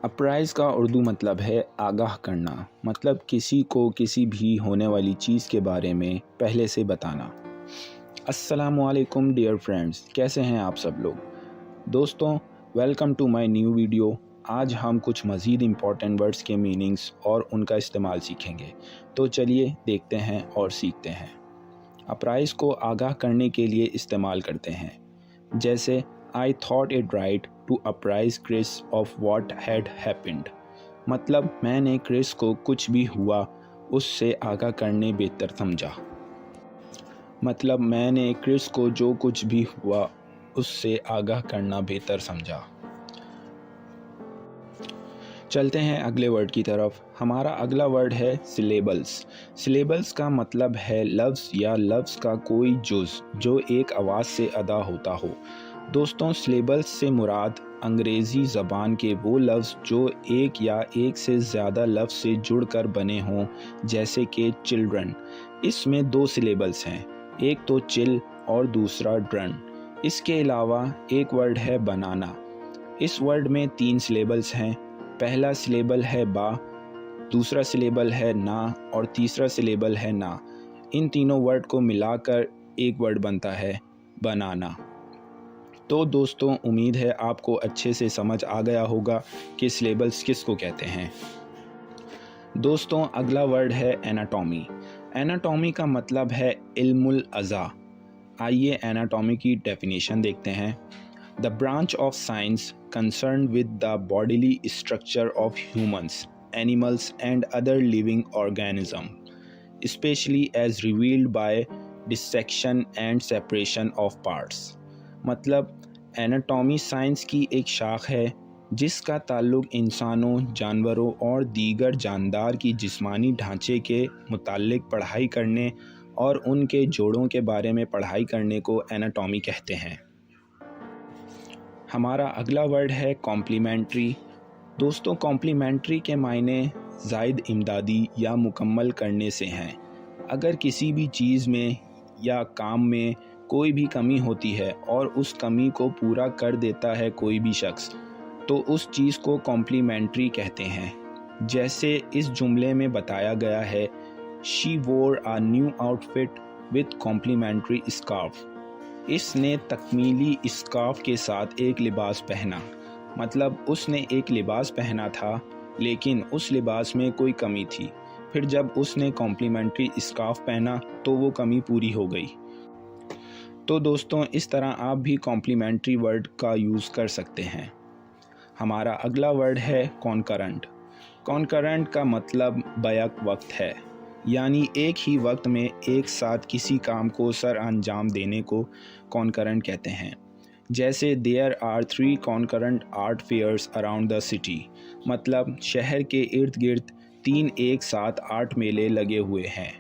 अपराइज़ का उर्दू मतलब है आगाह करना, मतलब किसी को किसी भी होने वाली चीज़ के बारे में पहले से बताना। अस्सलामुअलैकुम डियर फ्रेंड्स, कैसे हैं आप सब लोग। दोस्तों, welcome to my new video. आज हम कुछ मज़ीद इम्पॉर्टेंट वर्ड्स के मीनिंग्स और उनका इस्तेमाल सीखेंगे। तो चलिए देखते हैं और सीखते हैं। अपराइज़ को आगाह करने के लिए इस्तेमाल करते हैं, जैसे I thought it right to apprise Chris of what had happened। मतलब मैंने क्रिस को कुछ भी हुआ उससे आगाह करने बेहतर समझा। मतलब मैंने क्रिस को जो कुछ भी हुआ उससे आगाह करना बेहतर समझा। चलते हैं अगले वर्ड की तरफ। हमारा अगला वर्ड है सिलेबल्स। सिलेबल्स का मतलब है लफ्ज़ या लफ्ज़ का कोई जुज़ जो एक आवाज़ से अदा होता हो। दोस्तों, सिलेबल्स से मुराद अंग्रेज़ी ज़बान के वो लफ्ज़ जो एक या एक से ज़्यादा लफ्ज़ से जुड़कर बने हों, जैसे कि चिल्ड्रन। इसमें दो सिलेबल्स हैं, एक तो चिल और दूसरा ड्रन। इसके अलावा एक वर्ड है बनाना। इस वर्ड में तीन सिलेबल्स हैं। पहला सिलेबल है बा, दूसरा सिलेबल है ना और तीसरा सिलेबल है ना। इन तीनों वर्ड को मिलाकर एक वर्ड बनता है बनाना। तो दोस्तों, उम्मीद है आपको अच्छे से समझ आ गया होगा कि सिलेबल्स किसको कहते हैं। दोस्तों, अगला वर्ड है एनाटॉमी। एनाटॉमी का मतलब है इल्मुल अज़ा। आइए एनाटॉमी की डेफिनेशन देखते हैं। The branch of science concern with the bodily structure of humans, animals and other living organism, specially as revealed by dissection and separation of parts. मतलब एनाटॉमी साइंस की एक शाख है जिसका ताल्लुक़ इंसानों, जानवरों और दीगर जानदार की जिस्मानी ढांचे के मुताल्लिक़ पढ़ाई करने और उनके जोड़ों के बारे में पढ़ाई करने को एनाटॉमी कहते हैं। हमारा अगला वर्ड है कॉम्प्लीमेंट्री। दोस्तों, कॉम्प्लीमेंट्री के मायने ज़ायद इमदादी या मुकम्मल करने से हैं। अगर किसी भी चीज़ में या काम में कोई भी कमी होती है और उस कमी को पूरा कर देता है कोई भी शख्स, तो उस चीज़ को कॉम्प्लीमेंट्री कहते हैं। जैसे इस जुमले में बताया गया है, she wore a new outfit with complimentary scarf. इसने तकमीली स्कार्फ के साथ एक लिबास पहना। मतलब उसने एक लिबास पहना था लेकिन उस लिबास में कोई कमी थी, फिर जब उसने कॉम्प्लीमेंट्री स्कार्फ पहना तो वो कमी पूरी हो गई। तो दोस्तों, इस तरह आप भी कॉम्प्लीमेंट्री वर्ड का यूज़ कर सकते हैं। हमारा अगला वर्ड है कॉन्करेंट। कॉन्करेंट का मतलब बैक वक्त है, यानी एक ही वक्त में एक साथ किसी काम को सर अंजाम देने को कॉन्करेंट कहते हैं। जैसे there are 3 concurrent art fairs around the city. मतलब शहर के इर्द गिर्द 3 एक साथ आर्ट मेले लगे हुए हैं।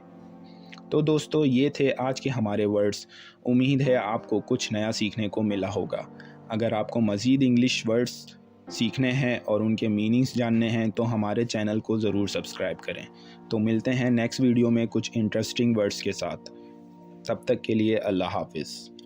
तो दोस्तों, ये थे आज के हमारे वर्ड्स। उम्मीद है आपको कुछ नया सीखने को मिला होगा। अगर आपको मज़ीद इंग्लिश वर्ड्स सीखने हैं और उनके मीनिंग्स जानने हैं तो हमारे चैनल को ज़रूर सब्सक्राइब करें। तो मिलते हैं नेक्स्ट वीडियो में कुछ इंटरेस्टिंग वर्ड्स के साथ। तब तक के लिए अल्लाह हाफ़िज़।